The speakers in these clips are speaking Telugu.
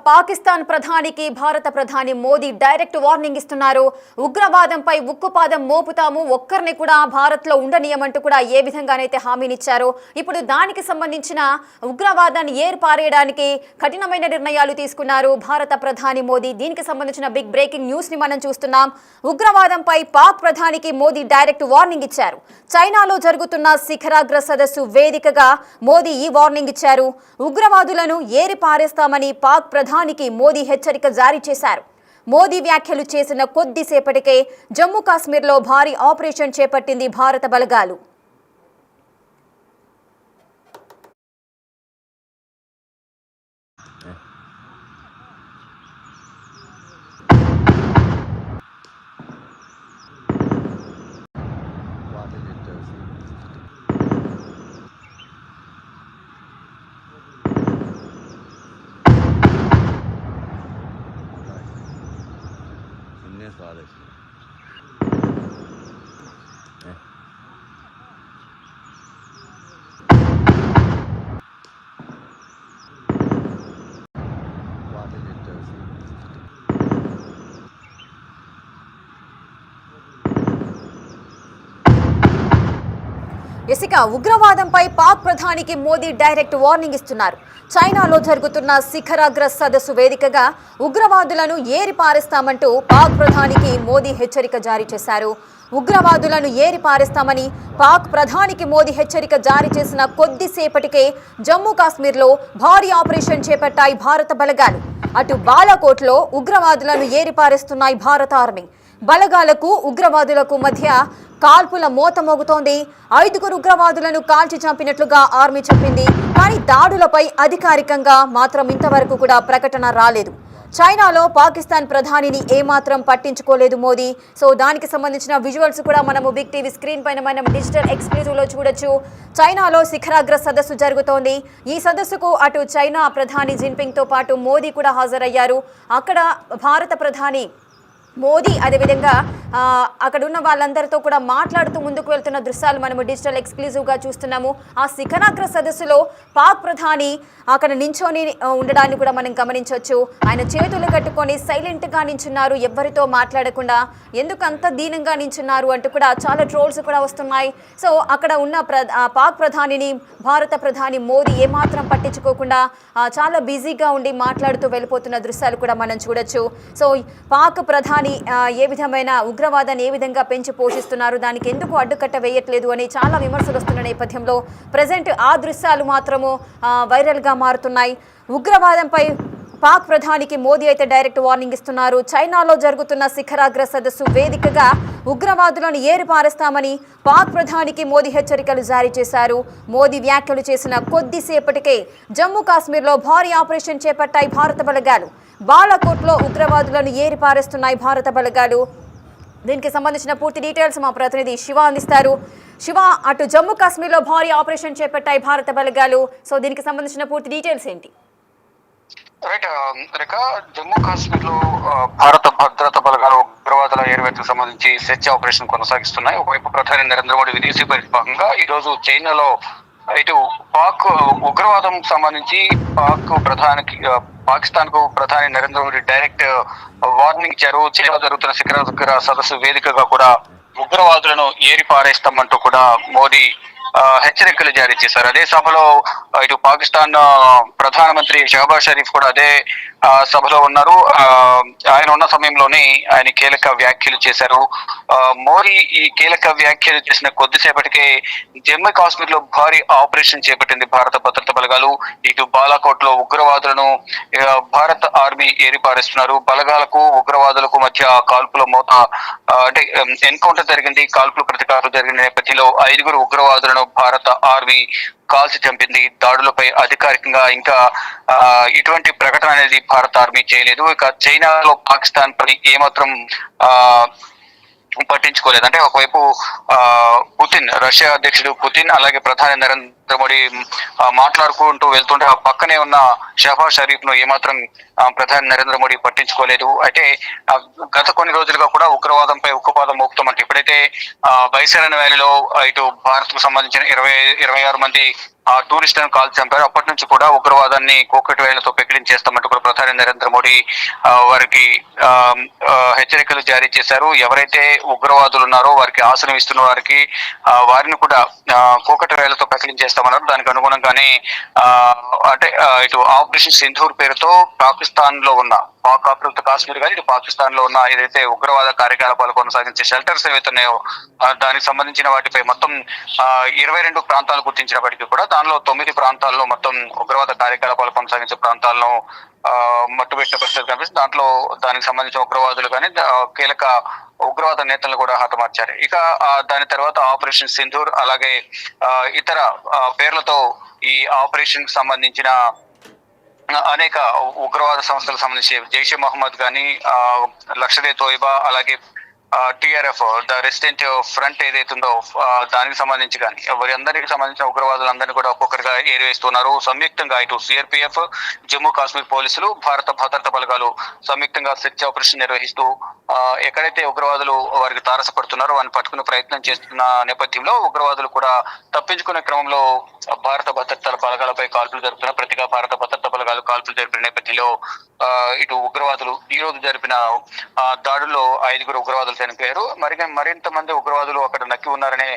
పాకిస్తాన్ ప్రధానికి భారత ప్రధాని మోదీ డైరెక్ట్ వార్నింగ్ ఇస్తున్నారు. ఉగ్రవాదంపై ఉక్కుపాదం మోపుతాము, ఒక్కరిని కూడా భారత్లో ఉండనీయమంటూ కూడా ఏ విధంగానైతే హామీనిచ్చారో ఇప్పుడు దానికి సంబంధించిన ఉగ్రవాదాన్ని ఏర్పారేయడానికి కఠినమైన నిర్ణయాలు తీసుకున్నారు భారత ప్రధాని మోదీ. దీనికి సంబంధించిన బిగ్ బ్రేకింగ్ న్యూస్ ని మనం చూస్తున్నాం. ఉగ్రవాదంపై పాక్ ప్రధానికి మోదీ డైరెక్ట్ వార్నింగ్ ఇచ్చారు. చైనాలో జరుగుతున్న శిఖరాగ్ర సదస్సు వేదికగా మోదీ ఈ వార్నింగ్ ఇచ్చారు. ఉగ్రవాదులను ఏరి పారేస్తామని పాక్ ప్రధానికి మోదీ హెచ్చరిక జారీ చేశారు. మోదీ వ్యాఖ్యలు చేసిన కొద్దిసేపటికే జమ్మూ కాశ్మీర్లో భారీ ఆపరేషన్ చేపట్టింది భారత బలగాలు. ఇక ఉగ్రవాదంపై పాక్ ప్రధానికి మోదీ డైరెక్ట్ వార్నింగ్ ఇస్తున్నారు. చైనాలో జరుగుతున్న శిఖరాగ్ర సదస్సు వేదికగా ఉగ్రవాదులను ఏరి పారేస్తామంటూ పాక్ ప్రధానికి మోదీ హెచ్చరిక జారీ చేశారు. ఉగ్రవాదులను ఏరి పారేస్తామని పాక్ ప్రధానికి మోదీ హెచ్చరిక జారీ చేసిన కొద్దిసేపటికే జమ్మూ కాశ్మీర్లో భారీ ఆపరేషన్ చేపట్టాయి భారత బలగాలు. అటు బాలాకోట్లో ఉగ్రవాదులను ఏరి పారేస్తున్నాయి భారత ఆర్మీ. బలగాలకు ఉగ్రవాదులకు మధ్య కాల్పుల మోత మోగుతోంది. 5 ఉగ్రవాదులను కాల్చి చంపినట్లుగా ఆర్మీ చెప్పింది. కానీ దాడులపై అధికారికంగా మాత్రం ఇంతవరకు కూడా ప్రకటన రాలేదు. చైనాలో పాకిస్తాన్ ప్రధానిని ఏమాత్రం పట్టించుకోలేదు మోదీ. సో దానికి సంబంధించిన విజువల్స్ కూడా మనము బిగ్ టీవీ స్క్రీన్ పైన మనం డిజిటల్ ఎక్స్క్లూజివ్లో చూడొచ్చు. చైనాలో శిఖరాగ్ర సదస్సు జరుగుతోంది. ఈ సదస్సుకు అటు చైనా ప్రధాని జిన్పింగ్తో పాటు మోదీ కూడా హాజరయ్యారు. అక్కడ భారత ప్రధాని మోదీ అదేవిధంగా అక్కడ ఉన్న వాళ్ళందరితో కూడా మాట్లాడుతూ ముందుకు వెళ్తున్న దృశ్యాలు మనము డిజిటల్ ఎక్స్క్లూజివ్గా చూస్తున్నాము. ఆ శిఖరాగ్ర సదస్సులో పాక్ ప్రధాని అక్కడ నించొని ఉండడాన్ని కూడా మనం గమనించవచ్చు. ఆయన చేతులు కట్టుకొని సైలెంట్గా నించున్నారు, ఎవ్వరితో మాట్లాడకుండా. ఎందుకు అంత దీనంగా నించున్నారు అంటూ కూడా చాలా ట్రోల్స్ కూడా వస్తున్నాయి. సో అక్కడ ఉన్న పాక్ ప్రధానిని భారత ప్రధాని మోదీ ఏమాత్రం పట్టించుకోకుండా చాలా బిజీగా ఉండి మాట్లాడుతూ వెళ్ళిపోతున్న దృశ్యాలు కూడా మనం చూడొచ్చు. సో పాక్ ప్రధాని ఏ విధమైన ఉగ్రవాదాన్ని ఏ విధంగా పెంచి పోషిస్తున్నారు, దానికి ఎందుకు అడ్డుకట్ట వేయట్లేదు అని చాలా విమర్శలు వస్తున్న నేపథ్యంలో ప్రజెంట్ ఆ దృశ్యాలు మాత్రము వైరల్గా మారుతున్నాయి. ఉగ్రవాదంపై పాక్ ప్రధానికి మోదీ అయితే డైరెక్ట్ వార్నింగ్ ఇస్తున్నారు. చైనాలో జరుగుతున్న శిఖరాగ్ర సదస్సు వేదికగా ఉగ్రవాదులను ఏరి పారేస్తామని పాక్ ప్రధానికి మోదీ హెచ్చరికలు జారీ చేశారు. మోదీ వ్యాఖ్యలు చేసిన కొద్దిసేపటికే జమ్మూ కాశ్మీర్లో భారీ ఆపరేషన్ చేపట్టాయి భారత బలగాలు. బాలాకోట్లో ఉగ్రవాదులను ఏరి పారేస్తున్నాయి భారత బలగాలు. దీనికి సంబంధించిన పూర్తి డీటెయిల్స్ మా ప్రతినిధి శివ అందిస్తారు. శివ, అటు జమ్మూ కాశ్మీర్లో భారీ ఆపరేషన్ చేపట్టాయి భారత బలగాలు. సో దీనికి సంబంధించిన పూర్తి డీటెయిల్స్ ఏంటి? రైట్ రేఖ, జమ్మూ కాశ్మీర్ లో భారత భద్రతా బలగాలు ఉగ్రవాదుల ఏరువేతకు సంబంధించి సెర్చ్ ఆపరేషన్ కొనసాగిస్తున్నాయి. ఒకవైపు ప్రధాని నరేంద్ర మోడీ విదేశీ పర్యటన భాగంగా ఈ రోజు చైనాలో ఇటు పాక్ ఉగ్రవాదం సంబంధించి పాకిస్తాన్ కు ప్రధాని నరేంద్ర మోడీ డైరెక్ట్ వార్నింగ్ ఇచ్చారు. చైనాలో జరుగుతున్న శిఖరాగ్ర సదస్సు వేదికగా కూడా ఉగ్రవాదులను ఏరి పారేస్తామంటూ కూడా మోదీ హెచ్చరికలు జారీ చేశారు. అదే సభలో ఇటు పాకిస్తాన్ ప్రధానమంత్రి షహబాజ్ షరీఫ్ కూడా అదే సభలో ఉన్నారు. ఆయన ఉన్న సమయంలోనే ఆయన కీలక వ్యాఖ్యలు చేశారు. మోదీ ఈ కీలక వ్యాఖ్యలు చేసిన కొద్దిసేపటికే జమ్మూ కాశ్మీర్ లో భారీ ఆపరేషన్ చేపట్టింది భారత భద్రతా బలగాలు. ఇటు బాలాకోట్ లో ఉగ్రవాదులను భారత ఆర్మీ ఏరిపారేస్తున్నారు. బలగాలకు ఉగ్రవాదులకు మధ్య కాల్పుల మోత అంటే ఎన్కౌంటర్ జరిగింది. కాల్పులు ప్రతికారాలు జరిగిన నేపథ్యంలో 5 ఉగ్రవాదులను భారత ఆర్మీ కాల్చి చంపింది. దాడులపై అధికారికంగా ఇంకా ఇటువంటి ప్రకటన అనేది భారత ఆర్మీ చేయలేదు. ఇక చైనాలో పాకిస్తాన్ పై ఏమాత్రం పట్టించుకోలేదు. అంటే ఒకవైపు పుతిన్, రష్యా అధ్యక్షుడు పుతిన్, అలాగే ప్రధాని మోడీ మాట్లాడుకుంటూ వెళ్తుంటే ఆ పక్కనే ఉన్న షహబాజ్ షరీఫ్ ను ఏమాత్రం ప్రధాని నరేంద్ర మోడీ పట్టించుకోలేదు. అయితే గత కొన్ని రోజులుగా కూడా ఉగ్రవాదంపై ఉక్కుపాదం మోపుతామంటే ఎప్పుడైతే బైసరన్ వ్యాలీలో ఇటు భారత్ కు సంబంధించిన 26 మంది టూరిస్టులను కాల్ చంపారు. అప్పటి నుంచి కూడా ఉగ్రవాదాన్ని కోకటి వేళ్లతో పెకిలించేస్తామంటూ కూడా ప్రధాని నరేంద్ర మోడీ వారికి హెచ్చరికలు జారీ చేశారు. ఎవరైతే ఉగ్రవాదులు ఉన్నారో వారికి ఆసనం ఇస్తున్న వారిని కూడా కోకటి వేళ్లతో పెకిలించేస్తామన్నారు. దానికి అనుగుణంగానే అంటే ఇటు ఆపరేషన్ సింధూర్ పేరుతో పాకిస్తాన్ లో ఉన్న పాక్ ఆక్రమిత కాశ్మీర్ కానీ ఇటు పాకిస్తాన్ లో ఉన్న ఏదైతే ఉగ్రవాద కార్యకలాపాలు కొనసాగించే షెల్టర్స్ ఏవైతే ఉన్నాయో దానికి సంబంధించిన వాటిపై మొత్తం 22 ప్రాంతాలు గుర్తించినప్పటికీ కూడా దానిలో 9 ప్రాంతాల్లో మొత్తం ఉగ్రవాద కార్యకలాపాలు కొనసాగించే ప్రాంతాలను మట్టుబెట్టిన పరిస్థితి కనిపిస్తుంది. దాంట్లో దానికి సంబంధించిన ఉగ్రవాదులు కానీ కీలక ఉగ్రవాద నేతలను కూడా హతమార్చారు. ఇక దాని తర్వాత ఆపరేషన్ సింధూర్ అలాగే ఇతర పేర్లతో ఈ ఆపరేషన్ కి సంబంధించిన అనేక ఉగ్రవాద సంస్థలకు సంబంధించి జైషే మహమ్మద్ కానీ లష్కర్ ఏ తోయిబా అలాగే టిఆర్ఎఫ్ ద రెసిడెంట్ ఫ్రంట్ ఏదైతుందో దానికి సంబంధించి కానీ వారందరికి సంబంధించిన ఉగ్రవాదులందరినీ కూడా ఒక్కొక్కరిగా ఏరివేస్తున్నారు. సంయుక్తంగా ఇటు సిఆర్పిఎఫ్ జమ్మూ కాశ్మీర్ పోలీసులు భారత భద్రతా బలగాలు సంయుక్తంగా సెర్చ్ ఆపరేషన్ నిర్వహిస్తూ ఎక్కడైతే ఉగ్రవాదులు వారికి తారసపడుతున్నారో వారిని పట్టుకునే ప్రయత్నం చేస్తున్న నేపథ్యంలో ఉగ్రవాదులు కూడా తప్పించుకునే క్రమంలో భారత భద్రతా బలగాలపై కాల్పులు జరుపుతున్న ప్రతిగా భారత భద్రతా బలగాలు కాల్పులు జరిపిన నేపథ్యంలో ఇటు ఉగ్రవాదులు ఈ రోజు జరిపిన దాడుల్లో 5 ఉగ్రవాదులు చనిపోయారు. మరింత మంది ఉగ్రవాదులు అక్కడ నక్కి ఉన్నారనే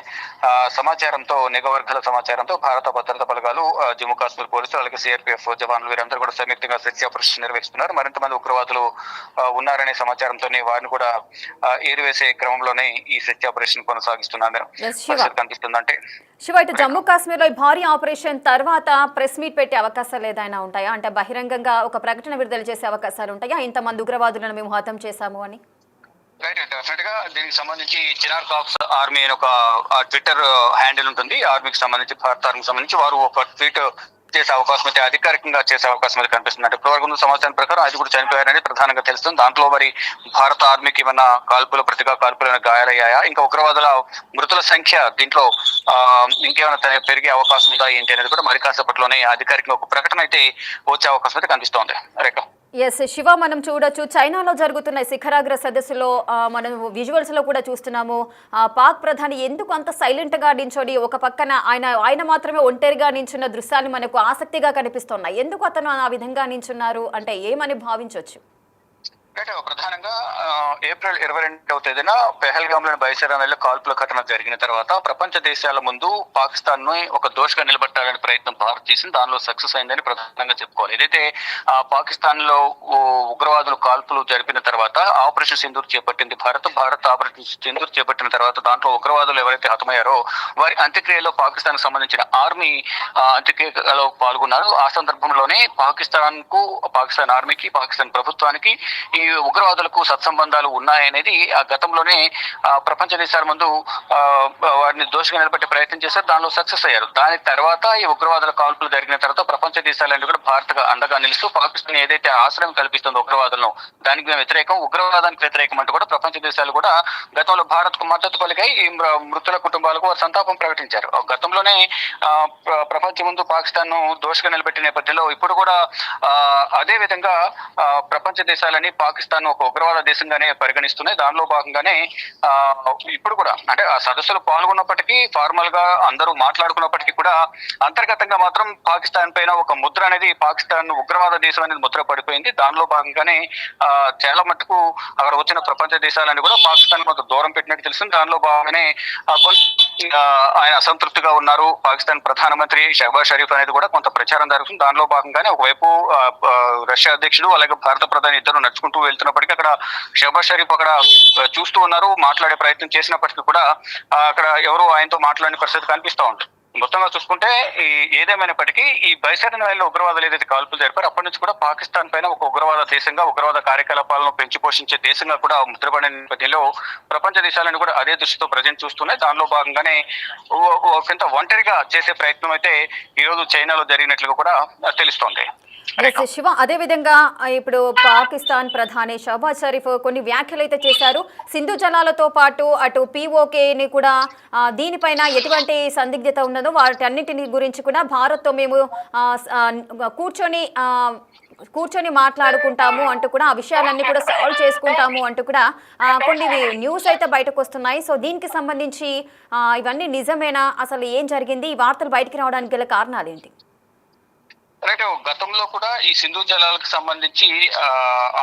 సమాచారంతో నిఘా వర్గాల సమాచారంతో భారత భద్రతా బలగాలు జమ్మూ కాశ్మీర్ పోలీసులు అలాగే సిఆర్పిఎఫ్ జవాన్లు వీరందరూ కూడా సంయుక్తంగా సెర్చ్ ఆపరేషన్ నిర్వహిస్తున్నారు. మరింత మంది ఉగ్రవాదులు ఉన్నారనే సమాచారంతోనే వారిని కూడా ఏరివేసే క్రమంలోనే ఈ సెర్చ్ ఆపరేషన్ కొనసాగిస్తున్నారు కనిపిస్తుందంటే. శివ, ఇటు జమ్మూ కాశ్మీర్ లో భారీ ఆపరేషన్ తర్వాత ప్రెస్ మీట్ పెట్టే అవకాశాలు ఏదైనా ఉంటాయా? అంటే బహిరంగంగా ఒక ప్రకటన విడుదల చేసే అవకాశాలు ఉంటాయా ఇంతమంది ఉగ్రవాదులను మేము హతం చేశాము అని? డెఫినెట్ గా దీనికి సంబంధించి చినార్ కాప్స్ ఆర్మీ అని ఒక ట్విట్టర్ హ్యాండిల్ ఉంటుంది. ఆర్మీకి సంబంధించి భారత ఆర్మీకి సంబంధించి వారు ఒక ట్వీట్ చేసే అవకాశం అయితే అధికారికంగా చేసే అవకాశం అయితే కనిపిస్తుంది. అంటే ఇప్పటివరకు సమాచారం ప్రకారం 5 చనిపోయారని ప్రధానంగా తెలుస్తుంది. దాంట్లో మరి భారత ఆర్మీకి ఏమన్నా ప్రతిగా కాల్పులు గాయాలయ్యాయా, ఇంకా ఉగ్రవాదుల మృతుల సంఖ్య దీంట్లో ఇంకేమైనా పెరిగే అవకాశం ఉందా ఏంటి అనేది కూడా మరి కాసేపట్లోనే అధికారికంగా ఒక ప్రకటన అయితే వచ్చే అవకాశం అయితే కనిపిస్తోంది. రేఖ. ఎస్ శివ, మనం చూడొచ్చు చైనాలో జరుగుతున్న శిఖరాగ్ర సదస్సులో మనం విజువల్స్ లో కూడా చూస్తున్నాము. పాక్ ప్రధాని ఎందుకు అంత సైలెంట్ గా నించొని ఒక పక్కన ఆయన మాత్రమే ఒంటరిగా నించున్న దృశ్యాలు మనకు ఆసక్తిగా కనిపిస్తున్నాయి. ఎందుకు అతను ఆ విధంగా నించున్నారు అంటే ఏమని భావించవచ్చు? ప్రధానంగా ఏప్రిల్ 22వ తేదీన పెహల్గామ్ లోని బైసరాలో కాల్పుల ఘటన జరిగిన తర్వాత ప్రపంచ దేశాల ముందు పాకిస్తాన్ ను ఒక దోషగా నిలబెట్టాలనే ప్రయత్నం భారత్ చేసింది. దానిలో సక్సెస్ అయిందని ప్రధానంగా చెప్పుకోవాలి. ఏదైతే పాకిస్తాన్ లో ఉగ్రవాదులు కాల్పులు జరిపిన తర్వాత ఆపరేషన్ సింధూర్ చేపట్టింది భారత్ ఆపరేషన్ సింధూర్ చేపట్టిన తర్వాత దాంట్లో ఉగ్రవాదులు ఎవరైతే హతమయ్యారో వారి అంత్యక్రియలో పాకిస్తాన్ కు సంబంధించిన ఆర్మీ అంత్యక్రియలో పాల్గొన్నారు. ఆ సందర్భంలోనే పాకిస్తాన్ ఆర్మీకి పాకిస్తాన్ ప్రభుత్వానికి ఈ ఉగ్రవాదులకు సత్సంబంధాలు ఉన్నాయనేది ఆ గతంలోనే ప్రపంచ దేశాల ముందు వారిని దోషిగా నిలబెట్టే ప్రయత్నం చేశారు. దానిలో సక్సెస్ అయ్యారు. దాని తర్వాత ఈ ఉగ్రవాదుల కాల్పులు జరిగిన తర్వాత ప్రపంచ దేశాలన్నీ కూడా భారత్ అండగా నిలుస్తూ పాకిస్తాన్ ఏదైతే ఆశ్రయం కల్పిస్తుందో ఉగ్రవాదులను దానికి వ్యతిరేకం, ఉగ్రవాదానికి వ్యతిరేకం అంటూ కూడా ప్రపంచ దేశాలు కూడా గతంలో భారత్ కు మద్దతు పలికాయి. ఈ మృతుల కుటుంబాలకు వారు సంతాపం ప్రకటించారు. గతంలోనే ప్రపంచం ముందు పాకిస్తాన్ ను దోషిగా నిలబెట్టిన నేపథ్యంలో ఇప్పుడు కూడా అదే విధంగా ప్రపంచ దేశాలని పాకిస్తాన్ ఒక ఉగ్రవాద దేశంగానే పరిగణిస్తున్నాయి. దానిలో భాగంగానే ఇప్పుడు కూడా అంటే ఆ సదస్సులో పాల్గొన్నప్పటికీ ఫార్మల్ గా అందరూ మాట్లాడుకున్నప్పటికీ కూడా అంతర్గతంగా మాత్రం పాకిస్తాన్ పైన ఒక ముద్ర అనేది పాకిస్తాన్ ఉగ్రవాద దేశం అనేది ముద్ర పడిపోయింది. దానిలో భాగంగానే చాలా మట్టుకు అక్కడ వచ్చిన ప్రపంచ దేశాలని కూడా పాకిస్తాన్ కొంత దూరం పెట్టినట్టు తెలిసింది. దానిలో భాగంగానే ఆయన అసంతృప్తిగా ఉన్నారు. పాకిస్తాన్ ప్రధానమంత్రి షహబాజ్ షరీఫ్ అనేది కూడా కొంత ప్రచారం జరుగుతుంది. దానిలో భాగంగానే ఒకవైపు రష్యా అధ్యక్షుడు అలాగే భారత ప్రధాని ఇద్దరు నడుచుకుంటూ వెళ్తున్నప్పటికీ అక్కడ షహబాజ్ షరీఫ్ అక్కడ చూస్తూ ఉన్నారు. మాట్లాడే ప్రయత్నం చేసినప్పటికీ కూడా అక్కడ ఎవరు ఆయనతో మాట్లాడిన పరిస్థితి కనిపిస్తూ ఉంటుంది. మొత్తంగా చూసుకుంటే ఏదేమైనప్పటికీ ఈ బైసరన్ వ్యాలీలో ఉగ్రవాదులు ఏదైతే కాల్పులు జరిపారో అప్పటి నుంచి కూడా పాకిస్తాన్ పైన ఒక ఉగ్రవాద దేశంగా ఉగ్రవాద కార్యకలాపాలను పెంచి పోషించే దేశంగా కూడా ముద్రపడిన నేపథ్యంలో ప్రపంచ దేశాలను కూడా అదే దృష్టితో ప్రజెంట్ చూస్తున్నాయి. దానిలో భాగంగానే కొంత ఒంటరిగా చేసే ప్రయత్నం అయితే ఈ రోజు చైనాలో జరిగినట్లుగా కూడా తెలుస్తోంది. శివ, అదే విధంగా ఇప్పుడు పాకిస్తాన్ ప్రధాని షహబాజ్ షరీఫ్ కొన్ని వ్యాఖ్యలు అయితే చేశారు. సింధు జలాలతో పాటు అటు పీఓకేని కూడా దీనిపైన ఎటువంటి సందిగ్ధత ఉన్నదో వాటన్నిటిని గురించి కూడా భారత్తో మేము కూర్చొని మాట్లాడుకుంటాము అంటూ కూడా ఆ విషయాలన్నీ కూడా సాల్వ్ చేసుకుంటాము అంటూ కూడా కొన్ని న్యూస్ అయితే బయటకు వస్తున్నాయి. సో దీనికి సంబంధించి ఇవన్నీ నిజమేనా, అసలు ఏం జరిగింది, ఈ వార్తలు బయటికి రావడానికి గల కారణాలు ఏంటి? రైట్, గతంలో కూడా ఈ సింధు జలాలకు సంబంధించి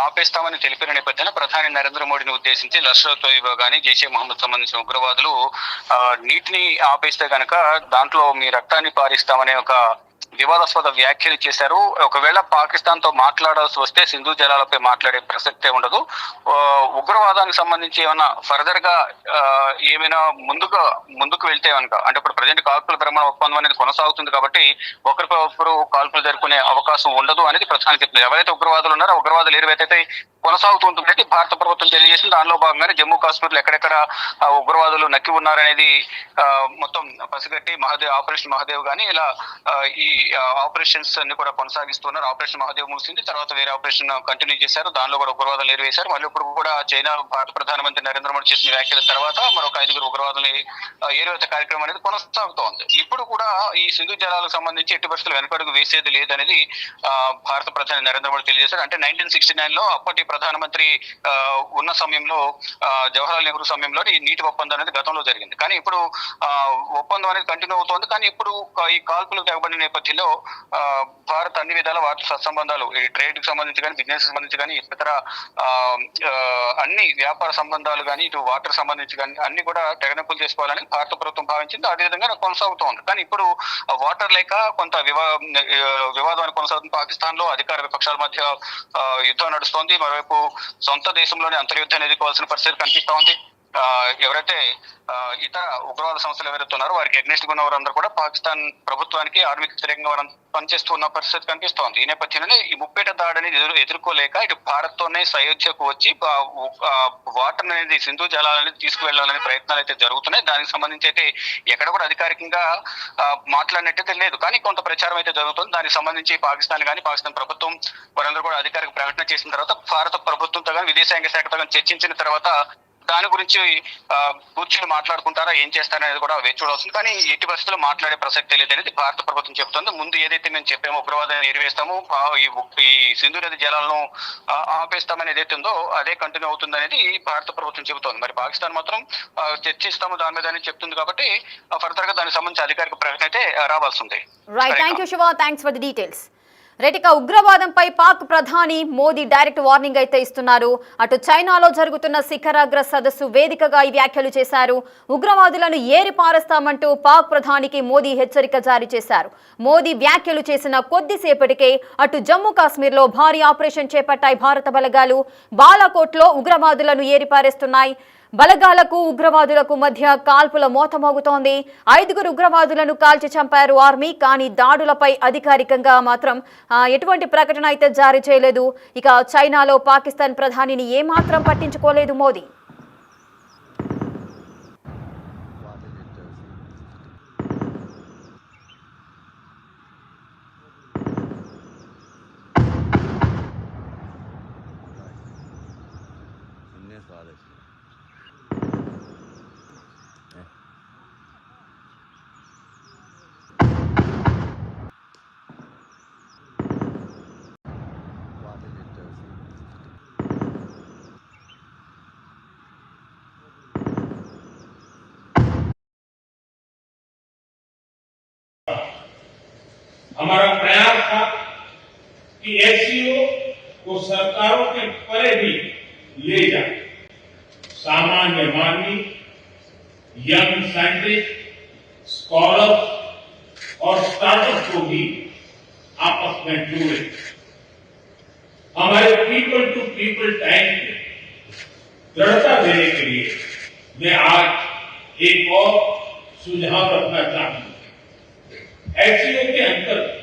ఆపేస్తామని తెలిపిన నేపథ్యంలో ప్రధాని నరేంద్ర మోడీని ఉద్దేశించి లష్కర్ తోయిబా కానీ జైషే మహమ్మద్ సంబంధించిన ఉగ్రవాదులు నీటిని ఆపేస్తే గనక దాంట్లో మీ రక్తాన్ని పారిస్తామనే ఒక వివాదాస్పద వ్యాఖ్యలు చేశారు. ఒకవేళ పాకిస్తాన్ తో మాట్లాడాల్సి వస్తే సింధు జలాలపై మాట్లాడే ప్రసక్తే ఉండదు. ఉగ్రవాదానికి సంబంధించి ఏమైనా ఫర్దర్ గా ఏమైనా ముందుకు వెళ్తే కనుక, అంటే ఇప్పుడు ప్రజెంట్ కాల్పుల విరమణ ఒప్పందం అనేది కొనసాగుతుంది కాబట్టి ఒకరిపై ఒకరు కాల్పులు జరుపుకునే అవకాశం ఉండదు అనేది ప్రధాని చెప్తున్నారు. ఎవరైతే ఉగ్రవాదులు ఉన్నారో ఉగ్రవాదులు ఏవైతే కొనసాగుతుంటుంది భారత ప్రభుత్వం తెలియజేసింది. దానిలో భాగంగానే జమ్మూ కాశ్మీర్ లో ఎక్కడెక్కడ ఉగ్రవాదులు నక్కి ఉన్నారనేది మొత్తం పసిగట్టి ఆపరేషన్ మహాదేవ్ గానీ ఇలా ఈ ఆపరేషన్స్ అన్ని కూడా కొనసాగిస్తున్నారు. ఆపరేషన్ మహాదేవ్ ముగిసింది, తర్వాత వేరే ఆపరేషన్ కంటిన్యూ చేశారు. దానిలో కూడా ఉగ్రవాదులు ఏరివేశారు. మళ్ళీ ఇప్పుడు కూడా చైనా భారత ప్రధానమంత్రి నరేంద్ర మోడీ చేసిన వ్యాఖ్యల తర్వాత మరొక 5 ఉగ్రవాదులు ఏరివేత కార్యక్రమం అనేది కొనసాగుతోంది. ఇప్పుడు కూడా ఈ సింధు జలాలకు సంబంధించి ఎట్టి పరిస్థితులు వెనకడుగు వేసేది లేదనేది భారత ప్రధాని నరేంద్ర మోడీ తెలియజేశారు. అంటే 1969 లో అప్పటి ప్రధానమంత్రి ఉన్న సమయంలో జవహర్లాల్ నెహ్రూ సమయంలో ఈ నీటి ఒప్పందం అనేది గతంలో జరిగింది. కానీ ఇప్పుడు ఒప్పందం అనేది కంటిన్యూ అవుతోంది. కానీ ఇప్పుడు ఈ కాల్పులు తెగబడిన నేపథ్యంలో భారత్ అన్ని విధాల వాటి సత్సంబంధాలు, ఈ ట్రేడ్ కి సంబంధించి కానీ, బిజినెస్ సంబంధించి కానీ, ఇతర అన్ని వ్యాపార సంబంధాలు కానీ, ఇటు వాటర్ సంబంధించి కానీ అన్ని కూడా తెగనెంపులు చేసుకోవాలని భారత ప్రభుత్వం భావించింది. అదేవిధంగా కొనసాగుతోంది. కానీ ఇప్పుడు వాటర్ లేక కొంత వివాదాన్ని కొనసాగుతుంది. పాకిస్తాన్ లో అధికార విపక్షాల మధ్య యుద్ధం నడుస్తోంది. మరోవైపు సొంత దేశంలోనే అంతర్యుద్ధాన్ని ఎదుర్కోవాల్సిన పరిస్థితి కనిపిస్తా ఉంది. ఎవరైతే ఇతర ఉగ్రవాద సంస్థలు ఎవరైతే ఉన్నారో వారికి అగ్నెస్ట్ గా ఉన్న వారందరూ కూడా పాకిస్తాన్ ప్రభుత్వానికి ఆర్మీకి వ్యతిరేకంగా వారు పనిచేస్తూ ఉన్న పరిస్థితి కనిపిస్తోంది. ఈ నేపథ్యంలోనే ఈ ముప్పేట దాడిని ఎదుర్కోలేక ఇటు భారత్ తోనే సయోధ్యకు వచ్చి వాటర్ అనేది సింధు జలాలని తీసుకువెళ్లాలనే ప్రయత్నాలు అయితే జరుగుతున్నాయి. దానికి సంబంధించి అయితే ఎక్కడ కూడా అధికారికంగా మాట్లాడినట్టయితే లేదు. కానీ కొంత ప్రచారం అయితే జరుగుతుంది. దానికి సంబంధించి పాకిస్తాన్ కానీ, పాకిస్తాన్ ప్రభుత్వం వారందరూ కూడా అధికారిక ప్రకటన చేసిన తర్వాత భారత ప్రభుత్వంతో కానీ, విదేశాంగ శాఖతో కానీ చర్చించిన తర్వాత దాని గురించి కూర్చుని మాట్లాడుకుంటారా, ఏం చేస్తారనేది కూడా వేచి చూడాల్సింది. కానీ ఎట్టి పరిస్థితుల్లో మాట్లాడే ప్రసక్తే లేదనేది భారత ప్రభుత్వం చెప్తుంది. ముందు ఏదైతే మేము చెప్పామో ఉగ్రవాదాన్ని ఎరివేస్తాము, ఈ సింధు నది జలాలను ఆపేస్తామని ఏదైతే ఉందో అదే కంటిన్యూ అవుతుంది అనేది భారత ప్రభుత్వం చెబుతోంది. మరి పాకిస్తాన్ మాత్రం చర్చిస్తాము దాని మీద అని చెప్తుంది కాబట్టి ఫర్దర్ గా దానికి సంబంధించి అధికారిక ప్రకటన అయితే రావాల్సి ఉంది. Right, thank you Shiva, thanks for the details. Right, ఉగ్రవాదంపై పాక్ ప్రధాని మోదీ డైరెక్ట్ వార్నింగ్ అయితే ఇస్తున్నారు. అటు చైనాలో జరుగుతున్న శిఖరాగ్ర సదస్సు వేదికగా ఈ వ్యాఖ్యలు చేశారు. ఉగ్రవాదులను ఏరి పారేస్తామంటూ పాక్ ప్రధానికి మోదీ హెచ్చరిక జారీ చేశారు. మోదీ వ్యాఖ్యలు చేసిన కొద్దిసేపటికే అటు జమ్మూ కాశ్మీర్లో భారీ ఆపరేషన్ చేపట్టాయి భారత బలగాలు. బాలాకోట్లో ఉగ్రవాదులను ఏరిపారేస్తున్నాయి. బలగాలకు ఉగ్రవాదులకు మధ్య కాల్పుల మోత మోగుతోంది. 5 ఉగ్రవాదులను కాల్చి చంపారు ఆర్మీ. కానీ దాడులపై అధికారికంగా మాత్రం ఎటువంటి ప్రకటన అయితే జారీ చేయలేదు. ఇక చైనాలో పాకిస్తాన్ ప్రధానిని ఏమాత్రం పట్టించుకోలేదు మోదీ. हमारा प्रयास था कि एससीओ को सरकारों के परे भी ले जाए, सामान्य मानवी, यंग साइंटिस्ट, स्कॉलर्स और स्टार्टअप को भी आपस में जोड़े। हमारे पीपल टू पीपल टाइम में दृढ़ता देने के लिए मैं आज एक और सुझाव रखना चाहूंगा। एससीओ के अंतर्गत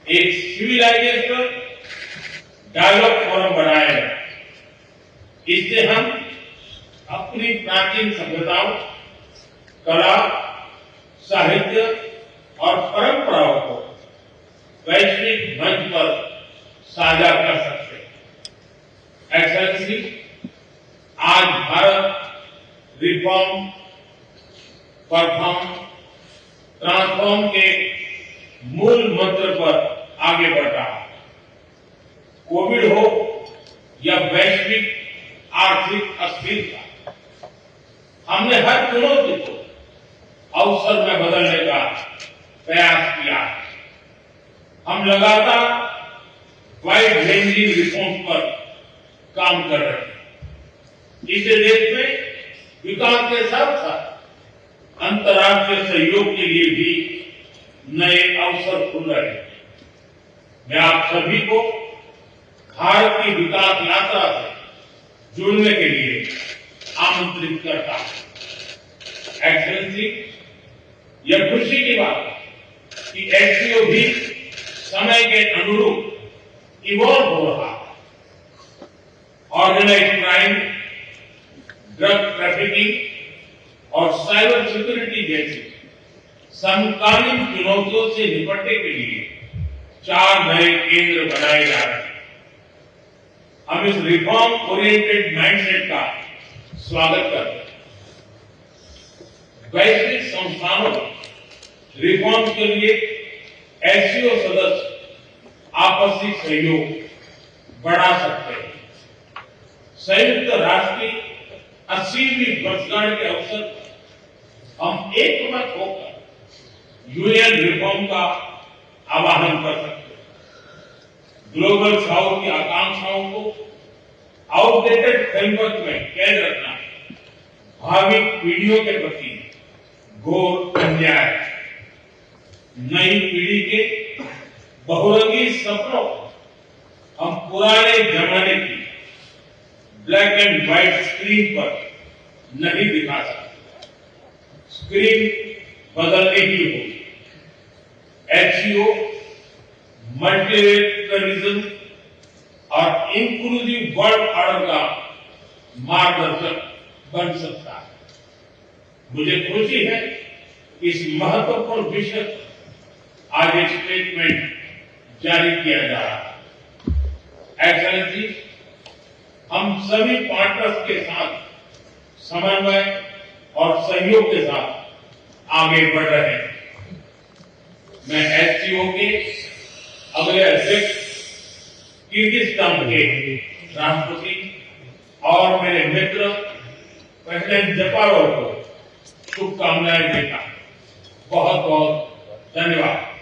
एक सिविलाइजेशन डायलॉग फोरम बनाया गया। इससे हम अपनी प्राचीन सभ्यताओं, कला, साहित्य और परंपराओं को वैश्विक मंच पर ट्रांसफॉर्म के मूल मंत्र पर आगे बढ़ रहा है। कोविड हो या वैश्विक आर्थिक अस्थिरता, हमने हर चुनौती को अवसर में बदलने का प्रयास किया है। हम लगातार वाइड रेंजिंग रिफॉर्म पर काम कर रहे हैं। इस देश में विकास के साथ साथ अंतर्राष्ट्रीय सहयोग के लिए भी नए अवसर खुल रहे हैं। मैं आप सभी को भारत की विकास यात्रा से जुड़ने के लिए आमंत्रित करता हूं। एक्सेलेंसी, यह खुशी की बात है कि एससीओ भी समय के अनुरूप इवॉल्व हो रहा है। ऑर्गेनाइज्ड क्राइम, ड्रग ट्रैफिकिंग और साइबर सिक्योरिटी जैसी समकालीन चुनौतियों से निपटने के लिए 4 नए केंद्र बनाए जा रहे हैं। हम इस रिफॉर्म ओरिएंटेड माइंडसेट का स्वागत करते हैं। वैश्विक संस्थानों रिफॉर्म के लिए एससीओ सदस्य आपसी सहयोग बढ़ा सकते हैं। संयुक्त राष्ट्र की 80वीं वर्षगांठ के अवसर पर हम एकमत होकर यूएन रिफॉर्म का आह्वान कर सकते हैं। ग्लोबल साउथ की आकांक्षाओं को आउटडेटेड फ्रेमवर्क में कैद रखना भावी पीढ़ियों के प्रति घोर अन्याय है। नई पीढ़ी के बहुरंगी सपनों को हम पुराने जमाने की ब्लैक एंड व्हाइट स्क्रीन पर नहीं दिखा सकते। स्क्रीन बदलनी ही होगी। एचसीओ मल्टीलेटरलिज्म और इंक्लूसिव वर्ल्ड ऑर्डर का मार्गदर्शक बन सकता है। मुझे खुशी है कि इस महत्वपूर्ण विषय पर आज एक स्टेटमेंट जारी किया जा रहा है। एक्सेलेंसी, हम सभी पार्टनर्स के साथ समन्वय और सहयोग के साथ आगे बढ़ रहे हैं। मैं एससीओ के अगले अध्यक्ष किर्गिस्तान के राष्ट्रपति और मेरे मित्र प्रेसिडेंट जपारोव को शुभकामनाएं देता हूं। बहुत बहुत धन्यवाद।